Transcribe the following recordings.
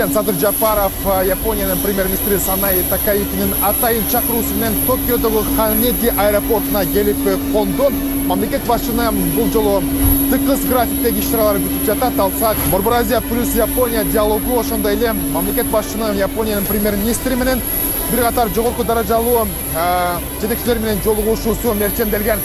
Президент Садыр Жапаров Японияның премьер-министрі Санай Такаитинин атайын чакыруусу менен Токиодогу Ханеди аэропортуна келип конду. Мамлекет башчыны бул жолу тыкыз графиктеги иш-чаралар күтүп жатат. Алсак Борбор Азия плюс Япония диалогу, ошондой эле мамлекет башчынын Япониянын премьер-министри менен бир катар жогорку даражалуу жетекчилер менен жолугушуусу мерченделген.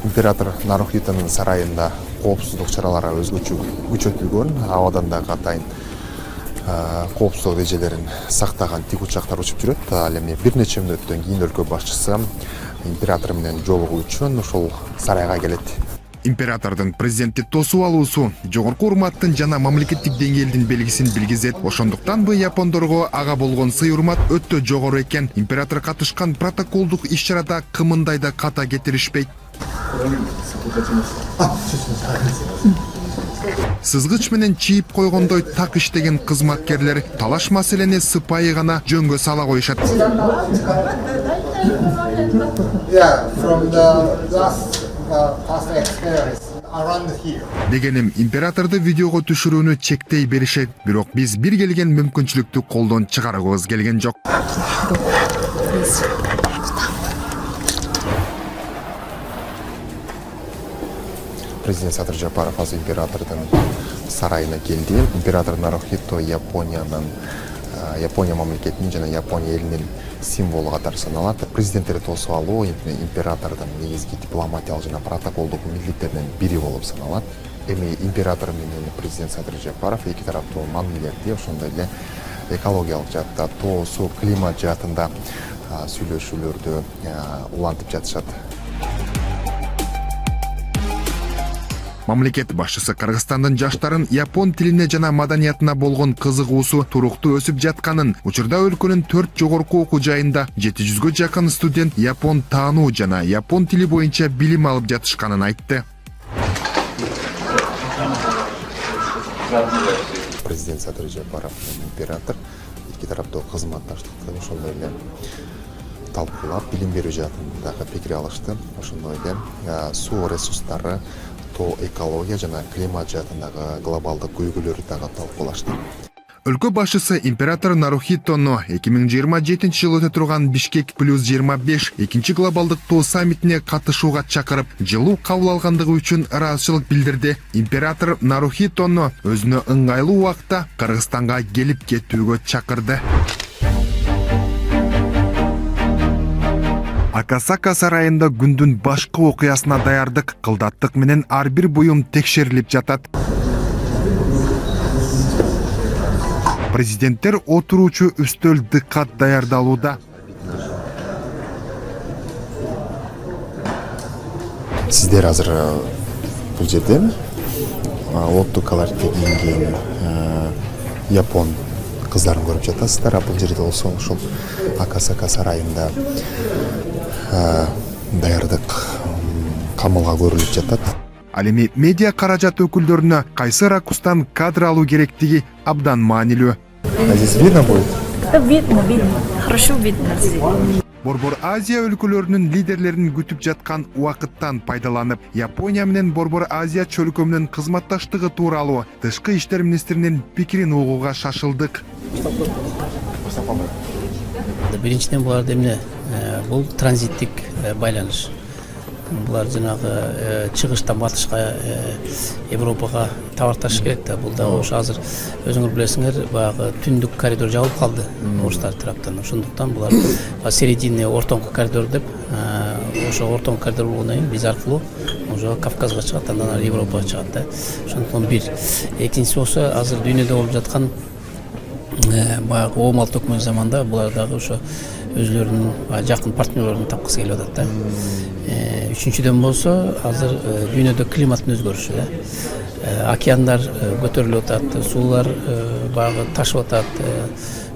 Император Нарухитонун сарайында коопсуздук чаралары өзгөчө күчөтүлгөн. Абадан дагы атайын коопсуздук эрежелерин сактаган тик учактар учуп жүрөт. Ал эми бир нече мүнөттөн кийин өлкө башчысы император менен жолугуу үчүн ошол сарайга келет. Императордун президентти тосуп алуусу жогорку урматтын жана мамлекеттик деңгээлдин белгисин билгизет. Ошондуктан бу япондорго ага болгон сый урмат өтө жогору экен. Император катышкан протоколдук иш-чарада кымындай да ката кетиришпейт. Сызгыч менен чийип койгондой так иштеген кызматкерлер талаш маселени сыпайы гана жөнгө сала коюшат. Дегеним императорду видеого түшүрүүнү чектей беришет, бирок биз бир келген мүмкүнчүлүктү колдон чыгаргыбыз келген жок. Президент Садыр Жапаров азыр императордун сарайына келди. Император Нарухито Япония мамлекетинин жана Япония элинин символу катары саналат. Президенттерди тосуп алуу императордун негизги дипломатиялык жана протоколдук милдеттеринин бири болуп саналат. Эми император менен президент Садыр Жапаров эки тараптуу мамилелерди, ошондой эле экологиялык жаатта, тоо, суу, климат жаатында сүйлөшүүлөрдү улантып жатышат. Мамлекет башчысы Кыргызстандын жаштарын япон тилине жана маданиятына болгон кызыгуусу туруктуу өсүп жатканын, учурда өлкөнүн 4 жогорку окуу жайында 700гө жакын студент япон таануу жана япон тили боюнча билим алып жатышканын айтты. Президент Садыр Жапаров император эки тараптуу кызматташтыкты ошондой эле талкуулап, билим берүү жаатындагы пикир алышты. Ошондой эле суу ресурстары, экология жана климат жаатындагы глобалдык көйгөйлөрдү дагы талкуулашты. Өлкө башчысы император Нарухитону 2027 жылы өтө турган Бишкек плюс 25 экинчи глобалдык тоо саммитине катышууга чакырып, жылуу кабыл алгандыгы үчүн ыраазычылык билдирди. Император Нарухитону өзүнө ыңгайлуу убакта Кыргызстанга келип кетүүгө чакырды. Акасака сарайында күндүн башкы окуясына даярдык, кылдаттык менен ар бир буюм текшерилип жатат. Президенттер отуруучу үстөл дыккат даярдалууда. Сиздер азыр бул жерде лотту колоритке кийинген япон кыздарын көрүп жатасыздар. Бул жерде болсо ошол Акасака сарайында даярдык камылга көрүлүп жатат. Ал эми медиа каражат өкүлдөрүнө кайсы ракурстан кадр алуу керектиги абдан маанилүү. Здесь видно будет? Да, видно. Хорошо видно. Борбор Азия өлкөлөрүнүн лидерлерин күтүп жаткан убакыттан пайдаланып, Япония менен Борбор Азия чөлкөмүнүн кызматташтыгы тууралуу тышкы иштер министринин пикирин угууга шашылдык. Биринчиден булар эмне? Бул транзиттик байланыш. Булар жанагы чыгыштан батышка Европага товар ташыш керек да. Бул да ошо азыр өзүңөр билесиңер, баягы түндүк коридор жабылып калды орустар тараптан. Ошондуктан булар середине ортоңку коридор деп, ошо ортоңку коридор болгондон кийин биз аркылуу уже Кавказга чыгат, андан ары Европага чыгат да. Ошондуктан бир. Экинчиси болсо азыр дүйнөдө болуп жаткан баягы оомал төкмөн заманда булар дагы ошо өзлөрүнүн жакын партнерлорун тапкысы келип атат да. Үчүнчүдөн болсо азыр дүйнөдө климаттын өзгөрүшү да. Океандар көтөрүлүп атат, суулар баягы ташып атат,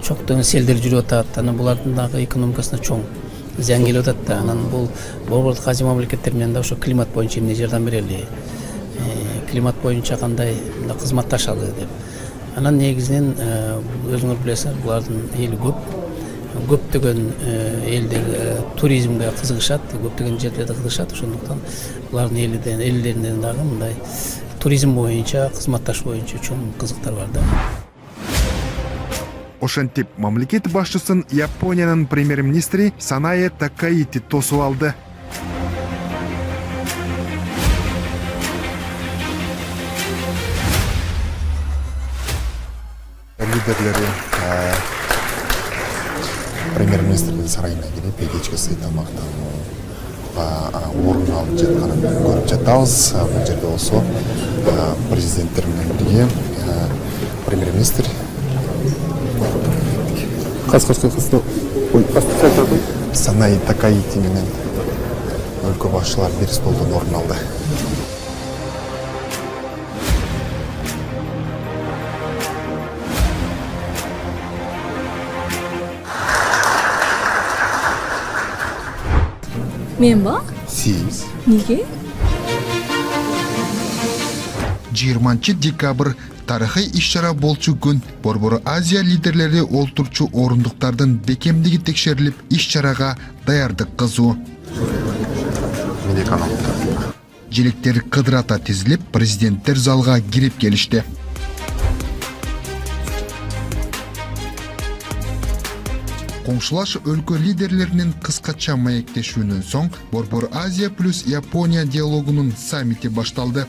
чоңдон селдер жүрүп атат. Анан булардын дагы экономикасына чоң зыян келип атат да. Анан бул Борбордук Азия мамлекеттери менен да ошо климат боюнча эмне жардам берели? климат боюнча кандай кызматташалы деп. Анан негизинен өзүңөр билесиңер, булардын эли көптөгөн элдер туризмге кызыгышат, көптөгөн жерлерде кызыгышат. Ошондуктан булардын элдеринен дагы мындай туризм боюнча, кызматташ боюнча чоң кызыктар бар да. Ошентип мамлекет башчысын Япониянын премьер-министри Санае Такаити тосуп алды. Лидерлери премьер-министрдин сарайына келип кечки сый тамактануу орун алып жатканын көрүп жатабыз. Бул жерде болсо президенттер менен бирге премьер-министр Санае Такаити менен өлкө башчылар бир столдон орун алды. Мен ба? Сиз Неге? 20 декабрь тарыхый иш-чара болчу күн. Борбор Азия лидерлери олтурчу орундуктардын бекемдиги текшерилип, иш-чарага даярдык кызуу. Желектер кыдырата тизилип, президенттер залга кирип келишти. Коңшулаш өлкө лидерлеринин кыскача маектешүүнөн соң Борбор Азия плюс Япония диалогунун саммити башталды.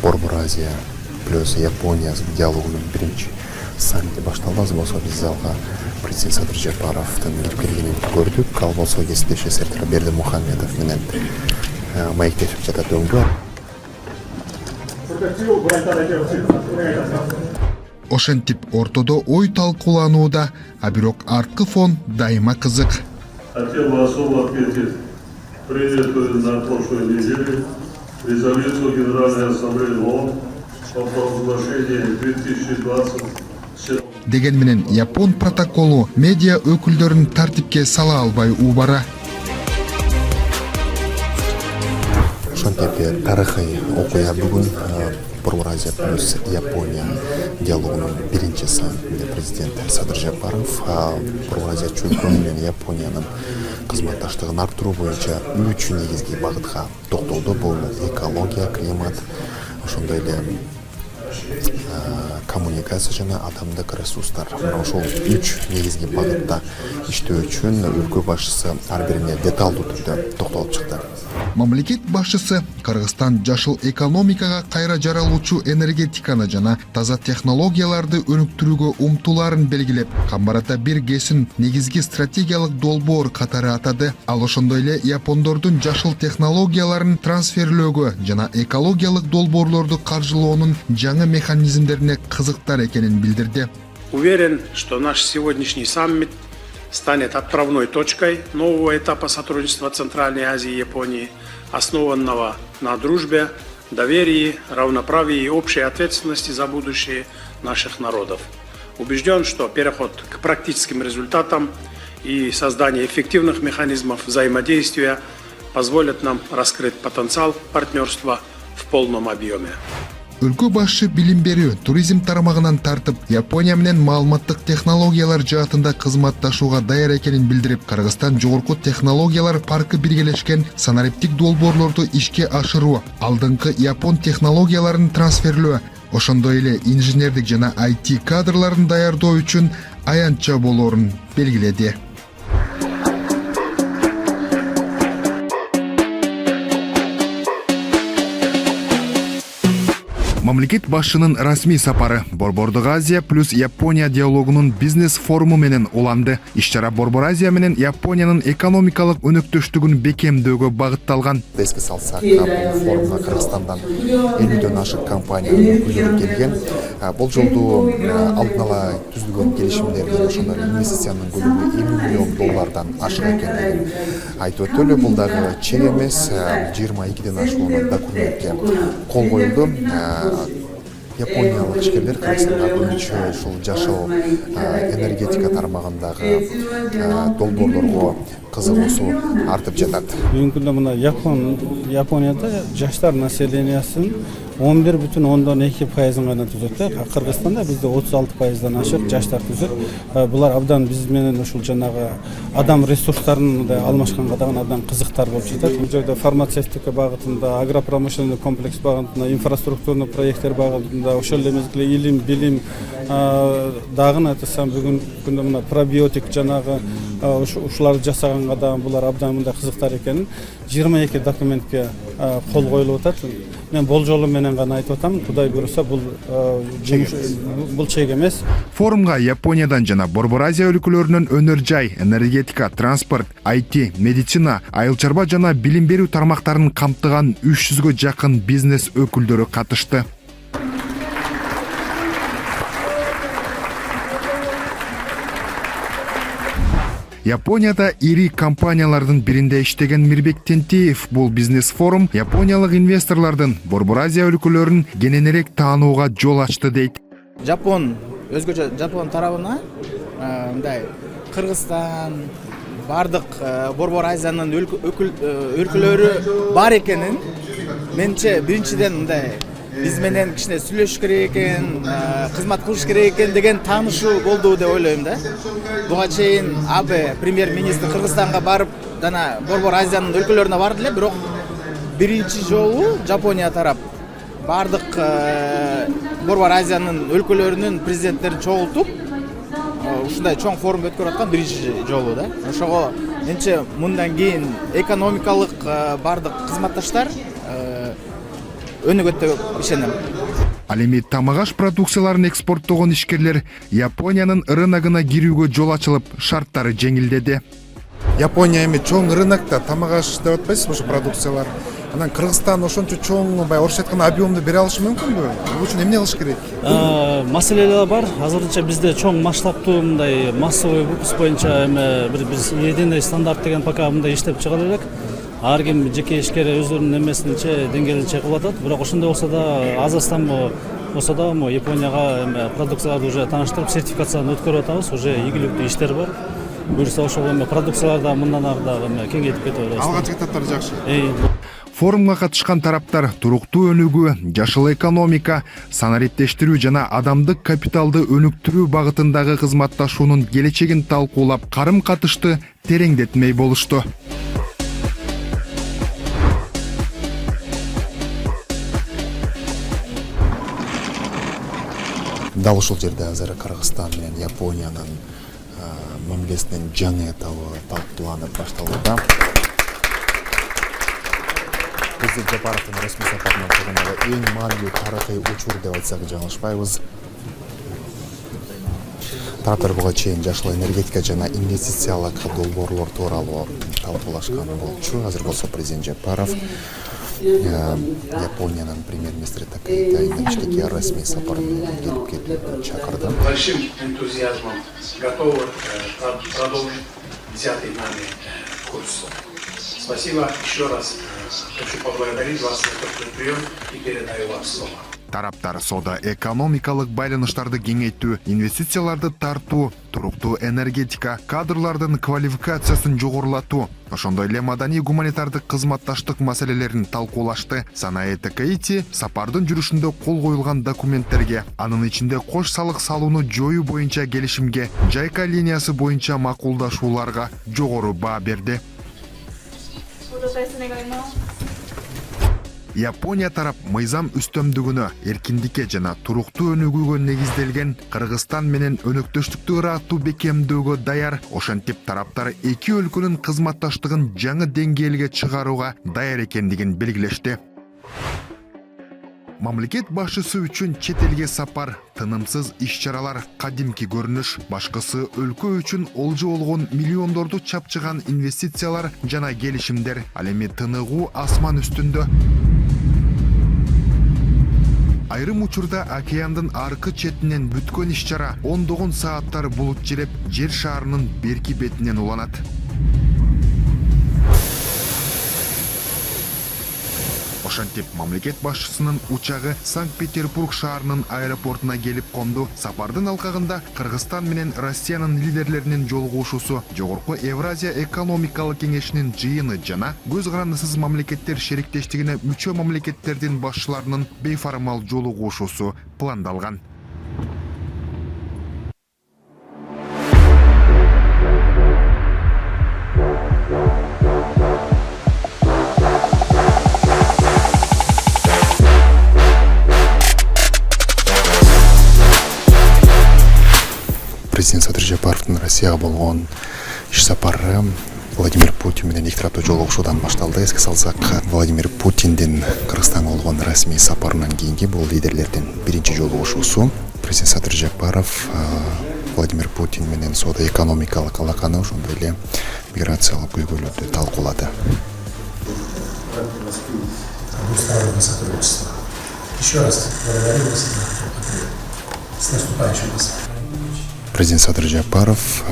Борбор Азия плюс Япония диалогунун биринчи саммити башталды. Азыр болсо биз залга президент Садыр Жапаровдун кирип келгенин көрдүк. Ал болсо кесиптеши Серкер Бердимухамедов менен маектешип жатат өңгө. Ошентип ортодо ой талкууланууда, а бирок арткы фон дайыма кызык. Хотел бы особо отметить принятую на прошлой неделе резолюцию Генеральной Ассамблеи ООН по провозглашению 2020. Деген менен Япон протоколу медиа өкүлдөрүн тартипке сала албай убара. Ошентип тарыхый окуя бүгүн Борбор Азия плюс Япония диалогунун биринчи саммитинде президент Садыр Жапаров Борбор Азия чөлкөөнү менен Япониянын кызматташтыгын арттыруу боюнча 3 негизги багытка токтолду. Бул экология, климат, ошондой эле коммуникация жана адамдык ресурстар. Ошол 3 негизги багытта иштөө үчүн өлкө башчысы ар бирине деталдуу түрдө токтолуп чыкты. Мамлекет башчысы Кыргызстан жашыл экономикага кайра жаралуучу энергетиканы жана таза технологияларды өнүктүрүүгө умтулаарын белгилеп, Камбарата бир ГЭСин негизги стратегиялык долбоор катары атады. Ал ошондой эле япондордун жашыл технологияларын трансферлөөгө жана экологиялык долбоорлорду каржылоонун жаңы механизмдерине кызыктар экенин билдирди. Уверен, что наш сегодняшний саммит станет отправной точкой нового этапа сотрудничества Центральной Азии и Японии, основанного на дружбе, доверии, равноправии и общей ответственности за будущее наших народов. Убежден, что переход к практическим результатам и создание эффективных механизмов взаимодействия позволят нам раскрыть потенциал партнерства в полном объеме. Өлкө башчы билим берүү, туризм тармагынан тартып, Япония менен маалыматтык технологиялар жаатында кызматташууга даяр экенин билдирип, Кыргызстан жогорку технологиялар паркы биргелешкен санариптик долбоорлорду ишке ашыруу, алдыңкы Япон технологияларын трансферлөө, ошондой эле инженердик жана IT кадрларын даярдоо үчүн аянтча болоорун белгиледи. Мамлекет башчынын расмий сапары Борбордук Азия плюс Япония диалогунун бизнес форуму менен уланды. Иш-чара Борбор Азия менен Япониянын экономикалык өнөктөштүгүн бекемдөөгө багытталган. Эске салсак, бул форумга Кыргызстандан 50дөн ашык компаниянын өкүлдөрү келген. Бул жолду алдын ала түзүлгөн келишимдердин ошондой инвестициянын көлөмү $50 миллион ашык экендигин айтып өтөлү. Бул дагы чек эмес, 22ден ашуун документке кол коюлду. Япониялык ишкерлер Кыргызстанга көбүнчө ушул жашыл энергетика тармагындагы долбоорлорго кызыгуусу артып жатат. Бүгүнкү күндө мына Японияда жаштар населениясынын 11,2% гана түзөт. Кыргызстанда бизде 36%дан ашык жаштар түзөт. Булар абдан биз менен ушул жанагы адам ресурстарын алмашканга дагы абдан кызыктар болуп жатат. Бул жерде фармацевтика багытында, агропромышленный комплекс багытында, инфраструктурный проекттер багытында, ошол эле мезгилде илим, билим дагы айтсам бүгүнкү күндө мына пробиотик жанагы ушуларды жасаганга дагы булар абдан мындай кызыктар экенин 22 документке кол коюлуп атат. Мен болжолу менен гана айтып атам, Кудай буйруса бул чек эмес. Форумга Япониядан жана Борбор Азия өлкөлөрүнөн өнөр жай, энергетика, транспорт, IT, медицина, айыл чарба жана билим берүү тармактарын камтыган 300гө жакын бизнес өкүлдөрү катышты. Японияда ири компаниялардын биринде иштеген Мирбек Тентиев бул бизнес форум япониялык инвесторлордун Борбор Азия өлкөлөрүн кененирээк таанууга жол ачты дейт. Өзгөчө Жапон тарабына мындай Кыргызстан бардык Борбор Азиянын өлкөлөрү бар экенин менче биринчиден мындай биз менен кичине сүйлөшүш керек экен, кызмат кылыш керек экен деген таанышуу болду деп ойлойм да. Буга чейин Абе премьер-министр Кыргызстанга барып, жана Борбор Азиянын өлкөлөрүнө барды эле, бирок биринчи жолу Жапония тарап бардык Борбор Азиянын өлкөлөрүнүн президенттерин чогултуп, ушундай чоң форум өткөрүп аткан биринчи жолу да. Ошого менче мындан кийин экономикалык бардык кызматташтар өнүгөт деп ишенем. Ал эми тамак аш продукцияларын экспорттогон ишкерлер Япониянын рыногуна кирүүгө жол ачылып, шарттары жеңилдеди. Япония эми чоң рынокто тамак аш деп атпайсызбы ошо продукциялар? Анан Кыргызстан ошончо чоң, орусча айтканда объемду бере алышы мүмкүнбү? Бул үчүн эмне кылыш керек? Маселелер бар. Азырынча бизде чоң масштабтуу мындай массовый выпуск боюнча бир единый стандарт деген пока мындай иштеп чыгара элек. Ар ким жеке ишкер өзүнүн эмесинче деңгээлинче кылып атат. Бирок ошондой болсо да Азастан болсо да Японияга продукцияларды уже тааныштырып, сертификацияны өткөрүп атабыз. Уже ийгиликтүү иштер бар. Буюрса ошол продукцияларда мындан ары дагы кеңейтип кетип атабыз. Алгач катаптар жакшы. Форумга катышкан тараптар туруктуу өнүгүү, жашыл экономика, санариптештирүү жана адамдык капиталды өнүктүрүү багытындагы кызматташуунун келечегин талкуулап, карым-катышты тереңдетмей болушту. Дал ушул жерде азыр Кыргызстан менен Япониянын мамилесинин жаңы этабы талкууланып башталууда. Президент Жапаровдун расмий сапарынан калгандагы эң маанилүү тарыхый учур деп айтсак жаңылышпайбыз. Тараптар буга чейин жашыл энергетика жана инвестициялык долбоорлор тууралуу талкуулашкан болчу. Азыр болсо президент Жапаров Япониянын премьер-министри Такахито Ичиге расмий сапар менен келип кетүүгө чакырды. Большим энтузиазмом готовы продолжить взятый нами курс. Спасибо еще раз. Хочу поблагодарить вас за этот прием и передаю вам слово. Тараптар соода-экономикалык байланыштарды кеңейтүү, инвестицияларды тартуу, туруктуу энергетика, кадрлардын квалификациясын жогорулатуу, ошондой эле маданий гуманитардык кызматташтык маселелерин талкуулашты. Санае Такахито сапардын жүрүшүндө кол коюлган документтерге, анын ичинде кош салык салууну жоюу боюнча келишимге, Жайка линиясы боюнча макулдашууларга жогору баа берди. Япония тарап мыйзам үстөмдүгүнө, эркиндикке жана туруктуу өнүгүүгө негизделген Кыргызстан менен өнөктөштүктү ыраттуу бекемдөөгө даяр. Ошентип тараптар эки өлкөнүн кызматташтыгын жаңы деңгээлге чыгарууга даяр экендигин белгилешти. Мамлекет башчысы үчүн чет элге сапар, тынымсыз иш-чаралар, кадимки көрүнүш, башкысы өлкө үчүн олжо болгон миллиондорду чапчыган инвестициялар жана келишимдер. Ал эми тыныгуу асман үстүндө. Айрым учурда океандын аркы четинен бүткөн иш-чара ондогон сааттар булут жиреп, жер шарынын берки бетинен уланат. Ошентип мамлекет башчысынын учагы Санкт-Петербург шаарынын аэропортуна келип конду. Сапардын алкагында Кыргызстан менен Россиянын лидерлеринин жолугушуусу, Жогорку Евразия экономикалык кеңешинин жыйыны жана көз карандысыз мамлекеттер шериктештигине мүчө мамлекеттердин башчыларынын бейформал жолугушуусу пландалган. Президент Садыр Жапаровдун Россияга болгон иш сапары Владимир Путин менен эки тараптуу жолугушуудан башталды. Эске салсак, Владимир Путиндин Кыргызстанга болгон расмий сапарынан кийинки бул лидерлердин биринчи жолугушуусу. Президент Садыр Жапаров Владимир Путин менен соода-экономикалык алаканы, ошондой эле миграциялык көйгөйлөрдү талкуулады. Еще раз благодарю вас с наступающим вас. Президент Садыр Жапаров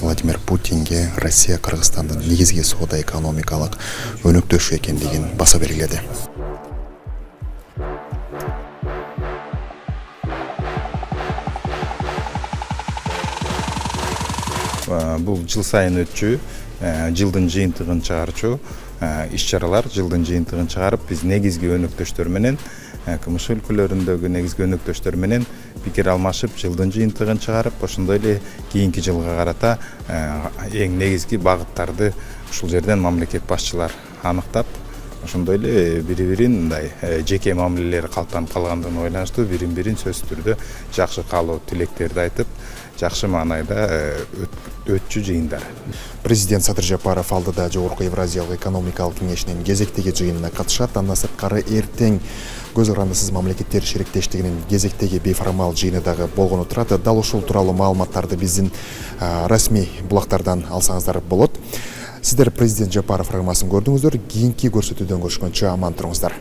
Владимир Путинге Россия Кыргызстандын негизги соода-экономикалык өнөктөшү экендигин баса белгиледи. Бул жыл сайын өтчү, жылдын жыйынтыгын чыгарчу иш-чаралар, жылдын жыйынтыгын чыгарып, биз негизги өнөктөштөр менен КМШ өлкөлөрүндөгү негизги өнөктөштөр менен пикир алмашып, жылдын жыйынтыгын чыгарып, ошондой эле кийинки жылга карата эң негизги багыттарды ушул жерден мамлекет башчылар аныктап, ошондой эле бири-бирин мындай жеке мамилелери калыптанып калгандыгына байланыштуу бирин-бирин сөзсүз түрдө жакшы каалоо тилектерди айтып, жакшы маанайда өтчү жыйындар. Президент Садыр Жапаров алдыда Жогорку Евразиялык экономикалык кеңешинин кезектеги жыйынына катышат. Андан сырткары эртең көз карандысыз мамлекеттер шериктештигинин кезектеги бейформал жыйыны дагы болгону турат. Дал ушул тууралуу маалыматтарды биздин расмий булактардан алсаңыздар болот. Сиздер президент Жапаров программасын көрдүңүздөр. Кийинки көрсөтүүдөн көрүшкөнчө аман туруңуздар.